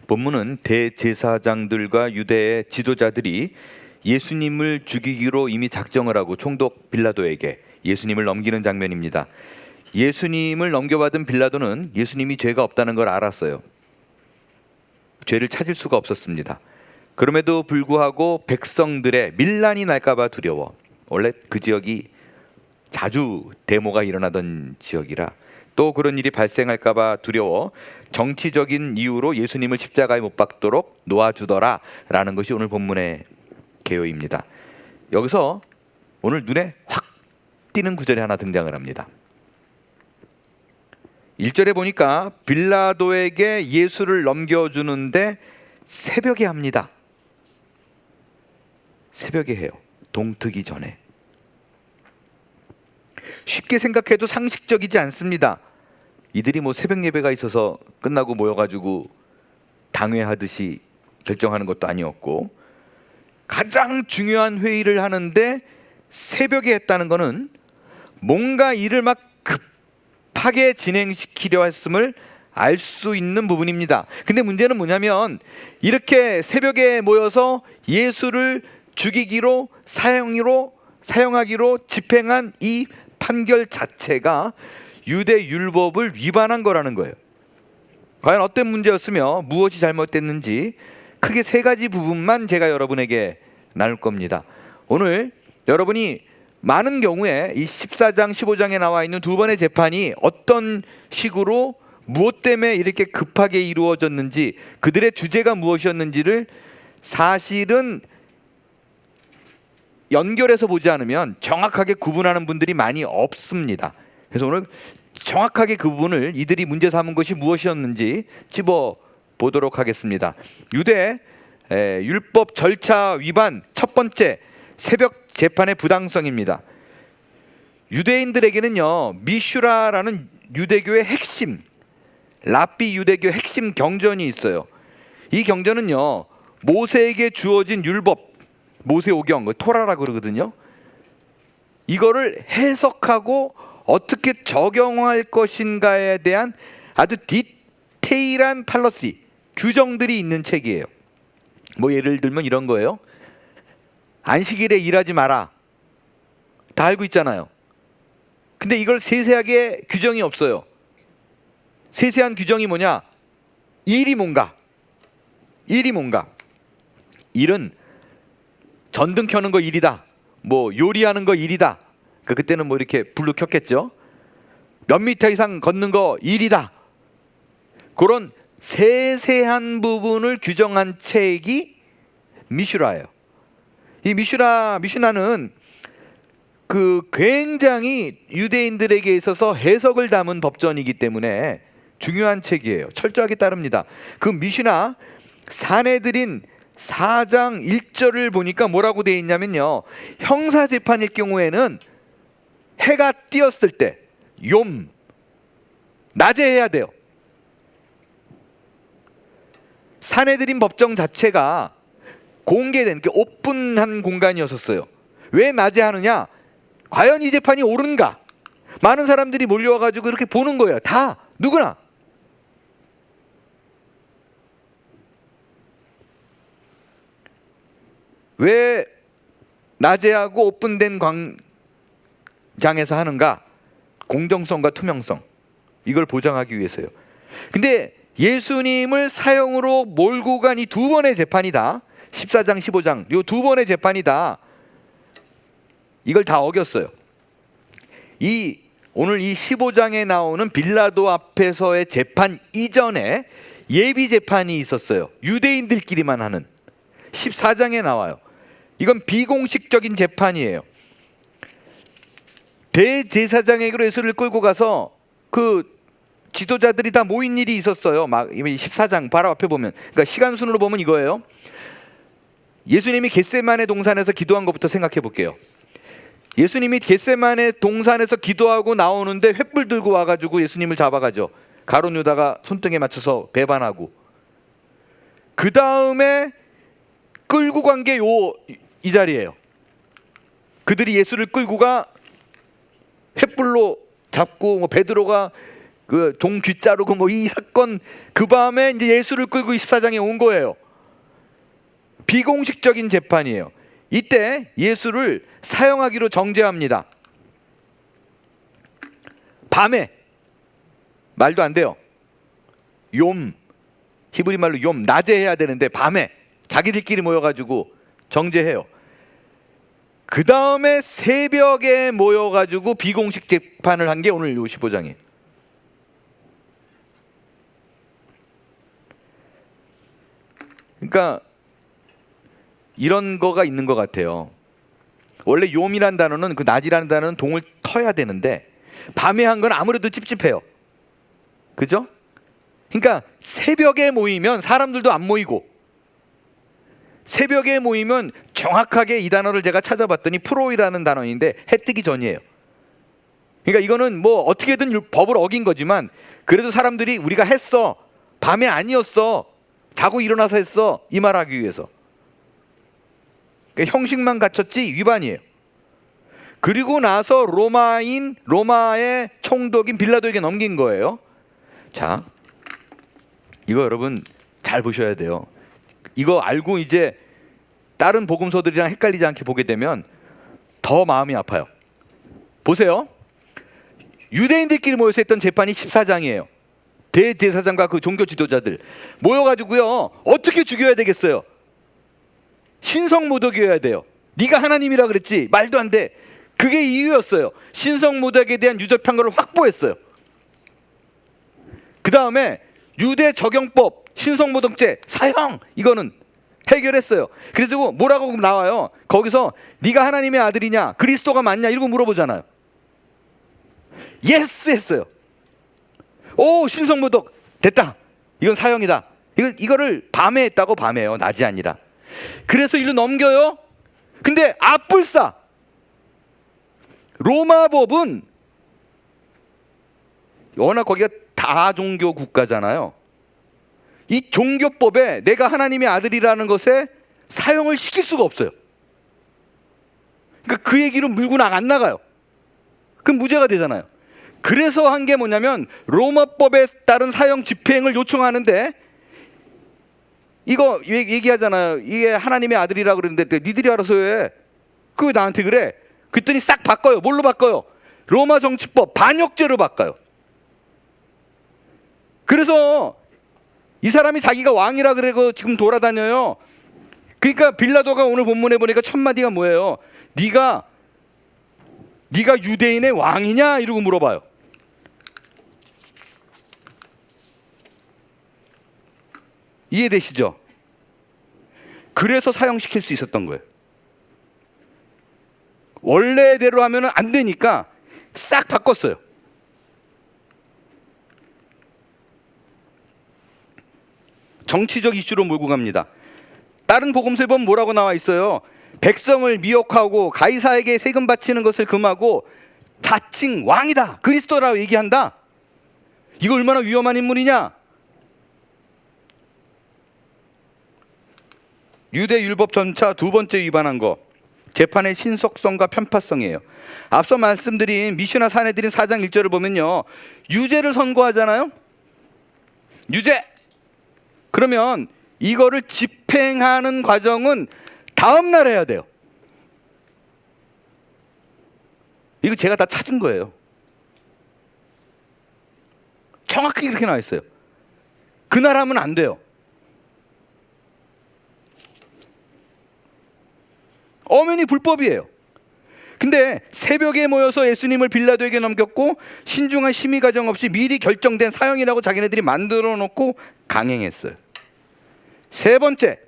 본문은 대제사장들과 유대의 지도자들이 예수님을 죽이기로 이미 작정을 하고 총독 빌라도에게 예수님을 넘기는 장면입니다. 예수님을 넘겨받은 빌라도는 예수님이 죄가 없다는 걸 알았어요. 죄를 찾을 수가 없었습니다. 그럼에도 불구하고 백성들의 밀란이 날까봐 두려워, 원래 그 지역이 자주 데모가 일어나던 지역이라 또 그런 일이 발생할까봐 두려워 정치적인 이유로 예수님을 십자가에 못 박도록 놓아주더라 라는 것이 오늘 본문의 개요입니다. 여기서 오늘 눈에 확 띄는 구절이 하나 등장을 합니다. 1절에 보니까 빌라도에게 예수를 넘겨주는데 새벽에 합니다. 새벽에 해요. 동트기 전에. 쉽게 생각해도 상식적이지 않습니다. 이들이 뭐 새벽 예배가 있어서 끝나고 모여가지고 당회하듯이 결정하는 것도 아니었고, 가장 중요한 회의를 하는데 새벽에 했다는 것은 뭔가 일을 막 급하게 진행시키려 했음을 알 수 있는 부분입니다. 근데 문제는 뭐냐면, 이렇게 새벽에 모여서 예수를 죽이기로 사용하기로 집행한 이 판결 자체가 유대 율법을 위반한 거라는 거예요. 과연 어떤 문제였으며 무엇이 잘못됐는지 크게 세 가지 부분만 제가 여러분에게 나눌 겁니다. 오늘 여러분이 많은 경우에 이 14장 15장에 나와 있는 두 번의 재판이 어떤 식으로 무엇 때문에 이렇게 급하게 이루어졌는지, 그들의 주제가 무엇이었는지를 사실은 연결해서 보지 않으면 정확하게 구분하는 분들이 많이 없습니다. 그래서 오늘 정확하게 그 부분을, 이들이 문제 삼은 것이 무엇이었는지 짚어 보도록 하겠습니다. 유대 율법 절차 위반 첫 번째, 새벽 재판의 부당성입니다. 유대인들에게는요, 미슈라라는 유대교의 핵심, 랍비 유대교 핵심 경전이 있어요. 이 경전은요, 모세에게 주어진 율법, 모세오경, 토라라고 그러거든요. 이거를 해석하고 어떻게 적용할 것인가에 대한 아주 디테일한 팔러시, 규정들이 있는 책이에요. 뭐 예를 들면 이런 거예요. 안식일에 일하지 마라. 다 알고 있잖아요. 근데 이걸 세세하게 규정이 없어요. 세세한 규정이 뭐냐? 일이 뭔가. 일은 전등 켜는 거 일이다. 뭐 요리하는 거 일이다. 그때는 뭐 이렇게 불로 켰겠죠. 몇 미터 이상 걷는 거 일이다. 그런 세세한 부분을 규정한 책이 미슈라예요. 이 미슈나는 그 굉장히 유대인들에게 있어서 해석을 담은 법전이기 때문에 중요한 책이에요. 철저하게 따릅니다. 그 미슈나 사내들인 4장 1절을 보니까 뭐라고 되어 있냐면요, 형사재판일 경우에는 해가 띄었을 때 욤, 낮에 해야 돼요. 사내들인 법정 자체가 공개된, 오픈한 공간이었었어요. 왜 낮에 하느냐? 과연 이 재판이 옳은가? 많은 사람들이 몰려와가지고 이렇게 보는 거예요. 다, 누구나. 왜 낮에 하고 오픈된 광장에서 하는가? 공정성과 투명성, 이걸 보장하기 위해서요. 근데 예수님을 사형으로 몰고 간 이 두 번의 재판이다. 14장 15장 이 두 번의 재판이다. 이걸 다 어겼어요. 오늘 이 15장에 나오는 빌라도 앞에서의 재판 이전에 예비 재판이 있었어요. 유대인들끼리만 하는. 14장에 나와요. 이건 비공식적인 재판이에요. 대제사장에게로 예수를 끌고 가서 그 지도자들이 다 모인 일이 있었어요. 막 14장 바로 앞에 보면, 그러니까 시간 순으로 보면 이거예요. 예수님이 겟세마네 동산에서 기도한 것부터 생각해 볼게요. 예수님이 겟세마네 동산에서 기도하고 나오는데 횃불 들고 와가지고 예수님을 잡아가죠. 가룟 유다가 손등에 맞춰서 배반하고, 그 다음에 끌고 간 게 이 자리예요. 그들이 예수를 끌고 가 횃불로 잡고, 베드로가 그 종 귀 자르고 뭐 이 사건, 그 밤에 이제 예수를 끌고 24장에 온 거예요. 비공식적인 재판이에요. 이때 예수를 사형하기로 정죄합니다. 밤에, 말도 안 돼요. 욤, 히브리 말로 욤, 낮에 해야 되는데 밤에 자기들끼리 모여가지고 정죄해요. 그 다음에 새벽에 모여가지고 비공식 재판을 한 게 오늘 요 15장이에요. 그러니까 이런 거가 있는 것 같아요. 원래 욤이란 단어는, 그 낮이라는 단어는 동을 터야 되는데 밤에 한 건 아무래도 찝찝해요. 그죠? 그러니까 새벽에 모이면 사람들도 안 모이고, 새벽에 모이면 정확하게 이 단어를 제가 찾아봤더니 프로이라는 단어인데 해 뜨기 전이에요. 그러니까 이거는 뭐 어떻게든 법을 어긴 거지만 그래도 사람들이 우리가 했어, 밤에 아니었어, 자고 일어나서 했어, 이 말하기 위해서. 그러니까 형식만 갖췄지 위반이에요. 그리고 나서 로마의 총독인 빌라도에게 넘긴 거예요. 자, 이거 여러분 잘 보셔야 돼요. 이거 알고 이제 다른 복음서들이랑 헷갈리지 않게 보게 되면 더 마음이 아파요. 보세요. 유대인들끼리 모여서 했던 재판이 14장이에요. 대제사장과 그 종교 지도자들 모여가지고요, 어떻게 죽여야 되겠어요? 신성모독이어야 돼요. 네가 하나님이라 그랬지? 말도 안 돼. 그게 이유였어요. 신성모독에 대한 유죄 판결을 확보했어요. 그 다음에 유대 적용법, 신성모독죄, 사형, 이거는 해결했어요. 그래서 뭐라고 나와요? 거기서 네가 하나님의 아들이냐, 그리스도가 맞냐, 이러고 물어보잖아요. 예스 했어요. 오, 신성모독 됐다. 이건 사형이다. 이거를 밤에 했다고. 밤에요, 낮이 아니라. 그래서 일로 넘겨요. 근데 앞불싸 로마 법은 워낙 거기가 다종교 국가잖아요. 이 종교법에 내가 하나님의 아들이라는 것에 사용을 시킬 수가 없어요. 그러니까 그 얘기로 물고 안 나가요. 그럼 무죄가 되잖아요. 그래서 한 게 뭐냐면 로마법에 따른 사형 집행을 요청하는데, 이거 얘기하잖아요. 이게 하나님의 아들이라고 그러는데 니들이 알아서 해. 그거 왜 나한테 그래? 그랬더니 싹 바꿔요. 뭘로 바꿔요? 로마 정치법 반역죄로 바꿔요. 그래서 이 사람이 자기가 왕이라 그러고 지금 돌아다녀요. 그러니까 빌라도가 오늘 본문에 보니까 첫 마디가 뭐예요? 네가 유대인의 왕이냐? 이러고 물어봐요. 이해되시죠? 그래서 사형시킬 수 있었던 거예요. 원래대로 하면 안 되니까 싹 바꿨어요. 정치적 이슈로 몰고 갑니다. 다른 복음서에 보면 뭐라고 나와 있어요? 백성을 미혹하고 가이사에게 세금 바치는 것을 금하고 자칭 왕이다, 그리스도라고 얘기한다. 이거 얼마나 위험한 인물이냐? 유대 율법 전차 두 번째 위반한 거, 재판의 신속성과 편파성이에요. 앞서 말씀드린 미시나 사내들인 4장 1절을 보면요, 유죄를 선고하잖아요. 유죄! 그러면 이거를 집행하는 과정은 다음 날 해야 돼요. 이거 제가 다 찾은 거예요. 정확하게 그렇게 나와 있어요. 그날 하면 안 돼요. 엄연히 불법이에요. 근데 새벽에 모여서 예수님을 빌라도에게 넘겼고 신중한 심의 과정 없이 미리 결정된 사형이라고 자기네들이 만들어 놓고 강행했어요. 세 번째,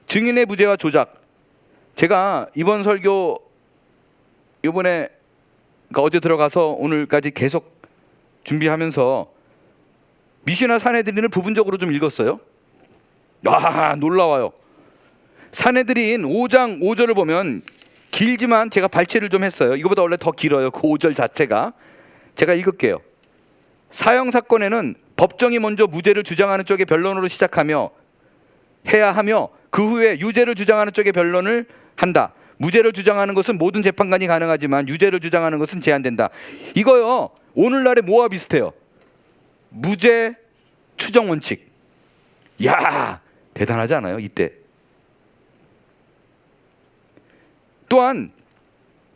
증인의 무죄와 조작. 제가 이번 설교 이번에 어제 들어가서 오늘까지 계속 준비하면서 미시나 사내들인을 부분적으로 좀 읽었어요. 와, 놀라워요. 사내들인 5장 5절을 보면 길지만 제가 발췌를 좀 했어요. 이거보다 원래 더 길어요. 그 5절 자체가. 제가 읽을게요. 사형 사건에는 법정이 먼저 무죄를 주장하는 쪽의 변론으로 시작하며 해야 하며 그 후에 유죄를 주장하는 쪽의 변론을 한다. 무죄를 주장하는 것은 모든 재판관이 가능하지만 유죄를 주장하는 것은 제한된다. 이거요, 오늘날의 뭐와 비슷해요? 무죄 추정 원칙. 야, 대단하지 않아요? 이때. 또한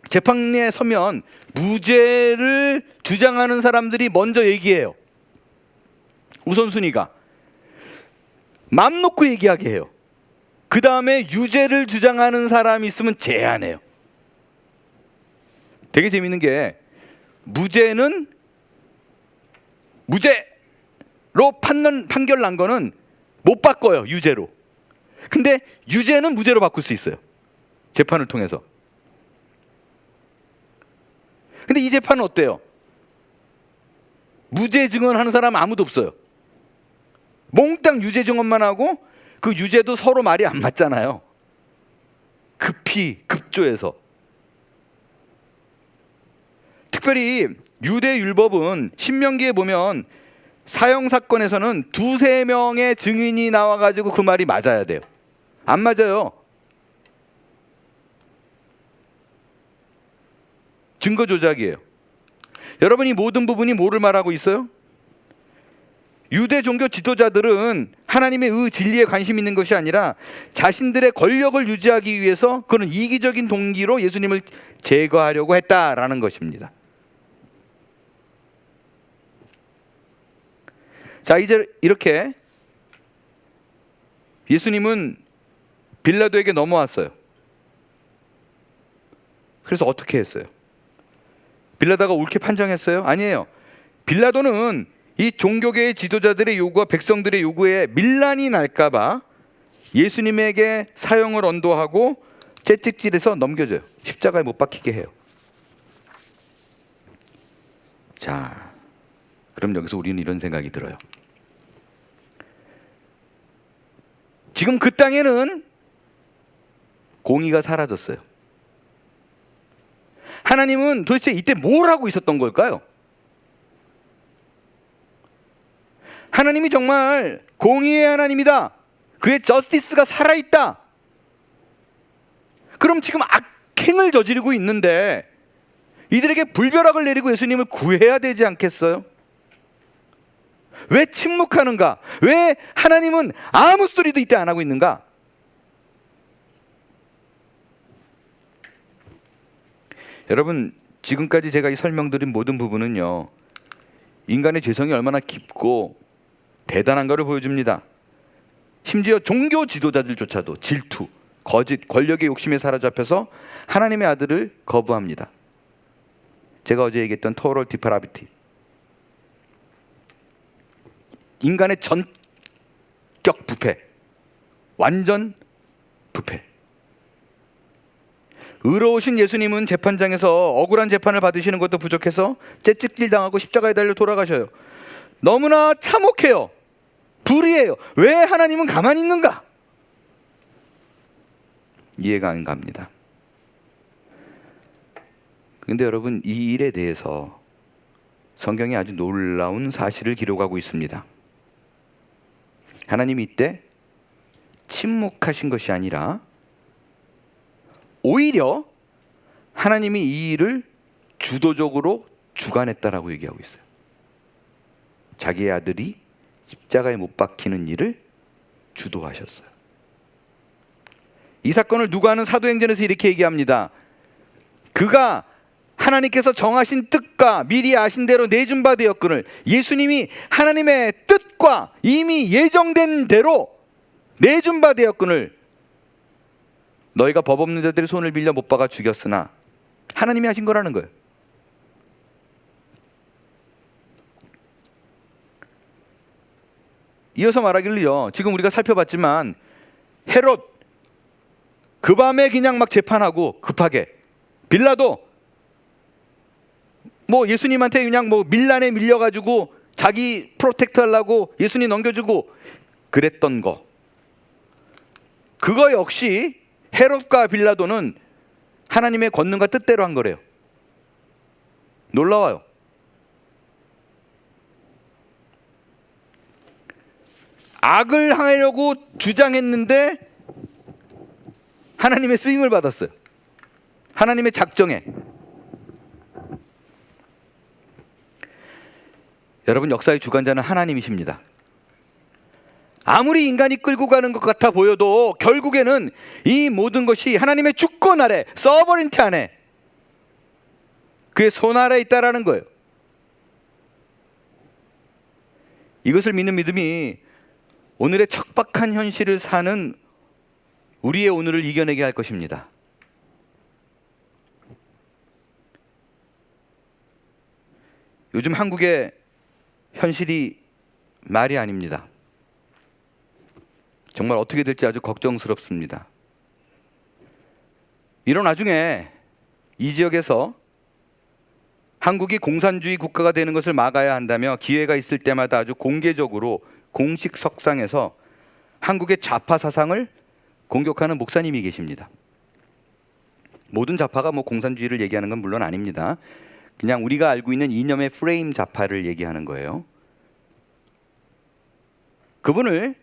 재판에 서면 무죄를 주장하는 사람들이 먼저 얘기해요. 우선순위가 맘 놓고 얘기하게 해요. 그 다음에 유죄를 주장하는 사람이 있으면 제안해요. 되게 재밌는 게 무죄는 무죄로 판결 난 거는 못 바꿔요. 유죄로. 근데 유죄는 무죄로 바꿀 수 있어요. 재판을 통해서. 근데 이 재판은 어때요? 무죄 증언하는 사람 아무도 없어요. 몽땅 유죄 증언만 하고 그 유죄도 서로 말이 안 맞잖아요. 급히 급조해서. 특별히 유대 율법은 신명기에 보면 사형 사건에서는 2-3명의 증인이 나와가지고 그 말이 맞아야 돼요. 안 맞아요. 증거 조작이에요. 여러분, 이 모든 부분이 뭐를 말하고 있어요? 유대 종교 지도자들은 하나님의 진리에 관심 있는 것이 아니라 자신들의 권력을 유지하기 위해서 그런 이기적인 동기로 예수님을 제거하려고 했다라는 것입니다. 자, 이제 이렇게 예수님은 빌라도에게 넘어왔어요. 그래서 어떻게 했어요? 빌라도가 옳게 판정했어요? 아니에요. 빌라도는 이 종교계의 지도자들의 요구와 백성들의 요구에 밀란이 날까봐 예수님에게 사형을 언도하고 채찍질해서 넘겨줘요. 십자가에 못 박히게 해요. 자, 그럼 여기서 우리는 이런 생각이 들어요. 지금 그 땅에는 공의가 사라졌어요. 하나님은 도대체 이때 뭘 하고 있었던 걸까요? 하나님이 정말 공의의 하나님이다. 그의 저스티스가 살아있다. 그럼 지금 악행을 저지르고 있는데 이들에게 불벼락을 내리고 예수님을 구해야 되지 않겠어요? 왜 침묵하는가? 왜 하나님은 아무 소리도 이때 안 하고 있는가? 여러분, 지금까지 제가 이 설명드린 모든 부분은요, 인간의 죄성이 얼마나 깊고 대단한가를 보여줍니다. 심지어 종교 지도자들조차도 질투, 거짓, 권력의 욕심에 사로잡혀서 하나님의 아들을 거부합니다. 제가 어제 얘기했던 토럴 디파라비티, 인간의 전격 부패, 완전 부패. 의로우신 예수님은 재판장에서 억울한 재판을 받으시는 것도 부족해서 채찍질 당하고 십자가에 달려 돌아가셔요. 너무나 참혹해요. 불의해요. 왜 하나님은 가만히 있는가? 이해가 안 갑니다. 그런데 여러분, 이 일에 대해서 성경이 아주 놀라운 사실을 기록하고 있습니다. 하나님이 이때 침묵하신 것이 아니라 오히려 하나님이 이 일을 주도적으로 주관했다라고 얘기하고 있어요. 자기의 아들이 십자가에 못 박히는 일을 주도하셨어요. 이 사건을 누가 하는 사도행전에서 이렇게 얘기합니다. 그가 하나님께서 정하신 뜻과 미리 아신 대로 내준 바 되었거늘, 예수님이 하나님의 뜻과 이미 예정된 대로 내준 바 되었거늘 너희가 법 없는 자들의 손을 빌려 못 박아 죽였으나 하나님이 하신 거라는 거예요. 이어서 말하길요, 지금 우리가 살펴봤지만 헤롯 그 밤에 그냥 막 재판하고 급하게, 빌라도 뭐 예수님한테 그냥 뭐 밀란에 밀려가지고 자기 프로텍트 하려고 예수님 넘겨주고 그랬던 거, 그거 역시 헤롯과 빌라도는 하나님의 권능과 뜻대로 한 거래요. 놀라워요. 악을 하려고 주장했는데 하나님의 쓰임을 받았어요. 하나님의 작정에. 여러분, 역사의 주관자는 하나님이십니다. 아무리 인간이 끌고 가는 것 같아 보여도 결국에는 이 모든 것이 하나님의 주권 아래, 서버린티 안에, 그의 손 아래 있다라는 거예요. 이것을 믿는 믿음이 오늘의 척박한 현실을 사는 우리의 오늘을 이겨내게 할 것입니다. 요즘 한국의 현실이 말이 아닙니다. 정말 어떻게 될지 아주 걱정스럽습니다. 이런 와중에 이 지역에서 한국이 공산주의 국가가 되는 것을 막아야 한다며 기회가 있을 때마다 아주 공개적으로 공식 석상에서 한국의 좌파 사상을 공격하는 목사님이 계십니다. 모든 좌파가 공산주의를 얘기하는 건 물론 아닙니다. 그냥 우리가 알고 있는 이념의 프레임 좌파를 얘기하는 거예요. 그분을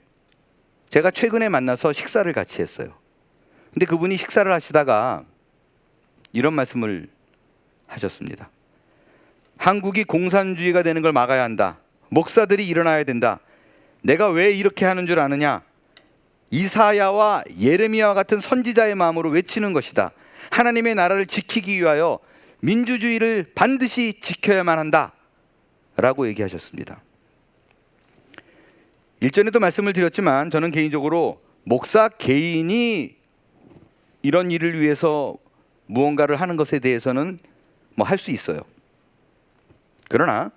제가 최근에 만나서 식사를 같이 했어요. 근데 그분이 식사를 하시다가 이런 말씀을 하셨습니다. 한국이 공산주의가 되는 걸 막아야 한다. 목사들이 일어나야 된다. 내가 왜 이렇게 하는 줄 아느냐? 이사야와 예레미야와 같은 선지자의 마음으로 외치는 것이다. 하나님의 나라를 지키기 위하여 민주주의를 반드시 지켜야만 한다 라고 얘기하셨습니다. 일전에도 말씀을 드렸지만 저는 개인적으로 목사 개인이 이런 일을 위해서 무언가를 하는 것에 대해서는 할 수 있어요. 그러나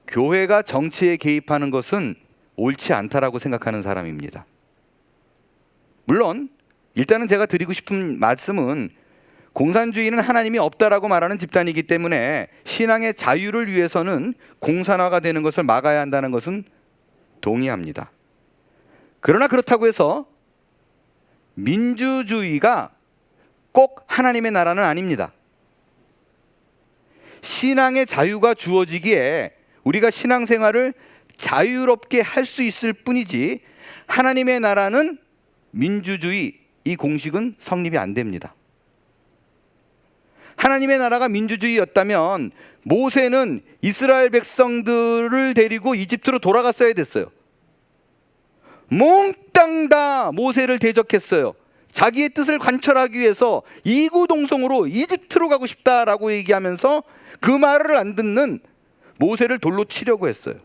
교회가 정치에 개입하는 것은 옳지 않다라고 생각하는 사람입니다. 물론 일단은 제가 드리고 싶은 말씀은 공산주의는 하나님이 없다라고 말하는 집단이기 때문에 신앙의 자유를 위해서는 공산화가 되는 것을 막아야 한다는 것은 동의합니다. 그러나 그렇다고 해서 민주주의가 꼭 하나님의 나라는 아닙니다. 신앙의 자유가 주어지기에 우리가 신앙생활을 자유롭게 할 수 있을 뿐이지 하나님의 나라는 민주주의, 이 공식은 성립이 안 됩니다. 하나님의 나라가 민주주의였다면 모세는 이스라엘 백성들을 데리고 이집트로 돌아갔어야 됐어요. 몽땅 다 모세를 대적했어요. 자기의 뜻을 관철하기 위해서 이구동성으로 이집트로 가고 싶다라고 얘기하면서 그 말을 안 듣는 모세를 돌로 치려고 했어요.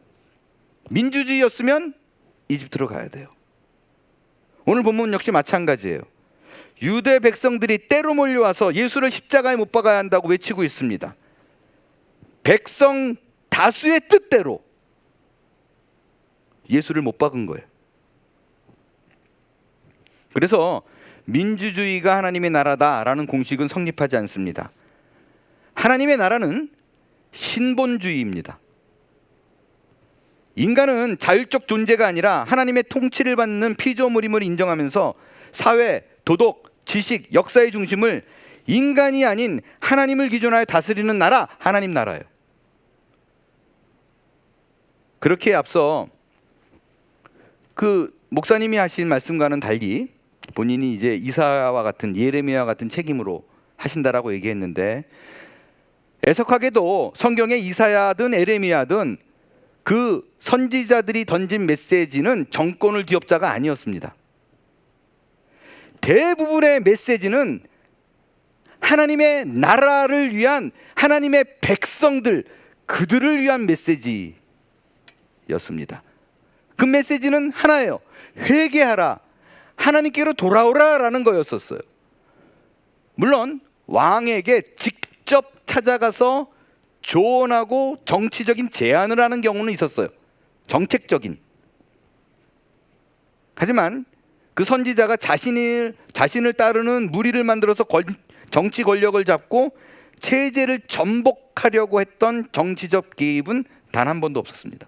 민주주의였으면 이집트로 가야 돼요. 오늘 본문 역시 마찬가지예요. 유대 백성들이 때로 몰려와서 예수를 십자가에 못 박아야 한다고 외치고 있습니다. 백성 다수의 뜻대로 예수를 못 박은 거예요. 그래서 민주주의가 하나님의 나라다라는 공식은 성립하지 않습니다. 하나님의 나라는 신본주의입니다. 인간은 자율적 존재가 아니라 하나님의 통치를 받는 피조물임을 인정하면서 사회, 도덕, 지식, 역사의 중심을 인간이 아닌 하나님을 기준하여 다스리는 나라, 하나님 나라예요. 그렇게 앞서 그 목사님이 하신 말씀과는 달리 본인이 이제 이사야와 같은, 예레미야와 같은 책임으로 하신다라고 얘기했는데, 애석하게도 성경의 이사야든 예레미야든 그 선지자들이 던진 메시지는 정권을 뒤엎자가 아니었습니다. 대부분의 메시지는 하나님의 나라를 위한, 하나님의 백성들, 그들을 위한 메시지였습니다. 그 메시지는 하나예요. 회개하라, 하나님께로 돌아오라 라는 거였었어요. 물론 왕에게 직접 찾아가서 조언하고 정치적인 제안을 하는 경우는 있었어요. 정책적인. 하지만 그 선지자가 자신을 따르는 무리를 만들어서 정치 권력을 잡고 체제를 전복하려고 했던 정치적 개입은 단 한 번도 없었습니다.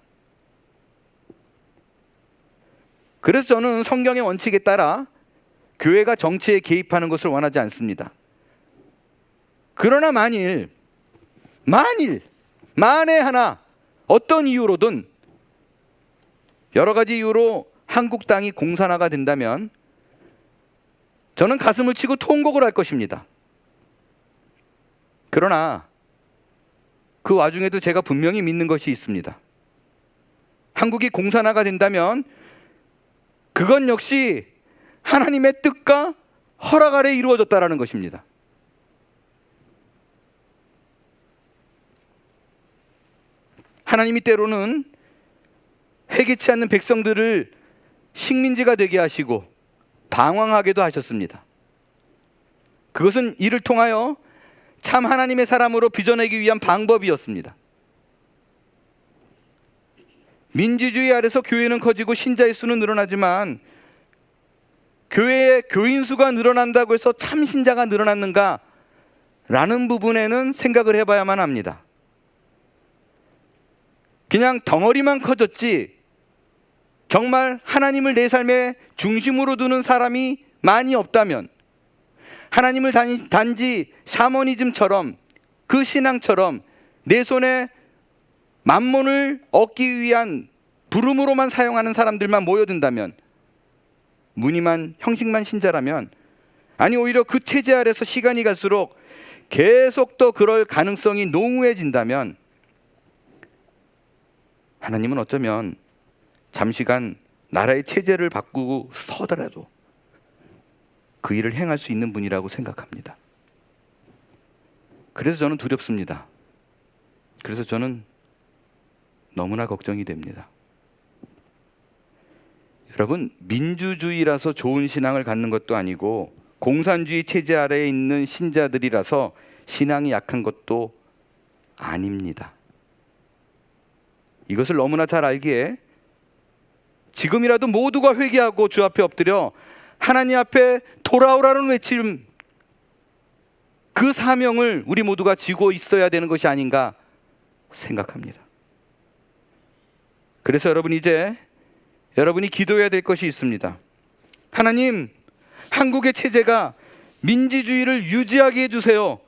그래서 저는 성경의 원칙에 따라 교회가 정치에 개입하는 것을 원하지 않습니다. 그러나 만에 하나 어떤 이유로든, 여러 가지 이유로 한국 땅이 공산화가 된다면 저는 가슴을 치고 통곡을 할 것입니다. 그러나 그 와중에도 제가 분명히 믿는 것이 있습니다. 한국이 공산화가 된다면 그건 역시 하나님의 뜻과 허락 아래 이루어졌다라는 것입니다. 하나님이 때로는 회개치 않는 백성들을 식민지가 되게 하시고 방황하게도 하셨습니다. 그것은 이를 통하여 참 하나님의 사람으로 빚어내기 위한 방법이었습니다. 민주주의 아래서 교회는 커지고 신자의 수는 늘어나지만 교회의 교인 수가 늘어난다고 해서 참 신자가 늘어났는가? 라는 부분에는 생각을 해봐야만 합니다. 그냥 덩어리만 커졌지 정말 하나님을 내 삶의 중심으로 두는 사람이 많이 없다면, 하나님을 단지 샤머니즘처럼, 그 신앙처럼 내 손에 만몬을 얻기 위한 부름으로만 사용하는 사람들만 모여든다면, 무늬만 형식만 신자라면, 아니 오히려 그 체제 아래서 시간이 갈수록 계속 더 그럴 가능성이 농후해진다면, 하나님은 어쩌면 잠시간 나라의 체제를 바꾸고 서더라도 그 일을 행할 수 있는 분이라고 생각합니다. 그래서 저는 두렵습니다. 그래서 저는 너무나 걱정이 됩니다. 여러분, 민주주의라서 좋은 신앙을 갖는 것도 아니고 공산주의 체제 아래에 있는 신자들이라서 신앙이 약한 것도 아닙니다. 이것을 너무나 잘 알기에 지금이라도 모두가 회개하고 주 앞에 엎드려 하나님 앞에 돌아오라는 외침, 그 사명을 우리 모두가 지고 있어야 되는 것이 아닌가 생각합니다. 그래서 여러분, 이제 여러분이 기도해야 될 것이 있습니다. 하나님, 한국의 체제가 민주주의를 유지하게 해주세요.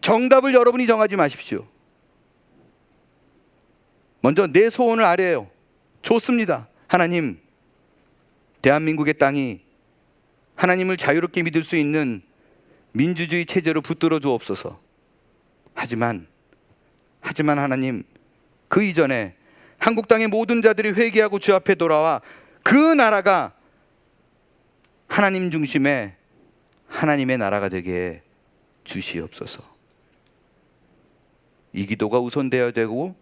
정답을 여러분이 정하지 마십시오. 먼저 내 소원을 아뢰요. 좋습니다. 하나님, 대한민국의 땅이 하나님을 자유롭게 믿을 수 있는 민주주의 체제로 붙들어 주옵소서. 하지만 하나님, 그 이전에 한국 땅의 모든 자들이 회개하고 주 앞에 돌아와 그 나라가 하나님 중심의 하나님의 나라가 되게 주시옵소서. 이 기도가 우선되어야 되고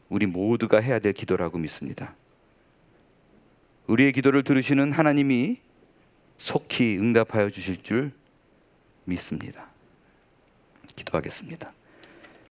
우리 모두가 해야 될 기도라고 믿습니다. 우리의 기도를 들으시는 하나님이 속히 응답하여 주실 줄 믿습니다. 기도하겠습니다.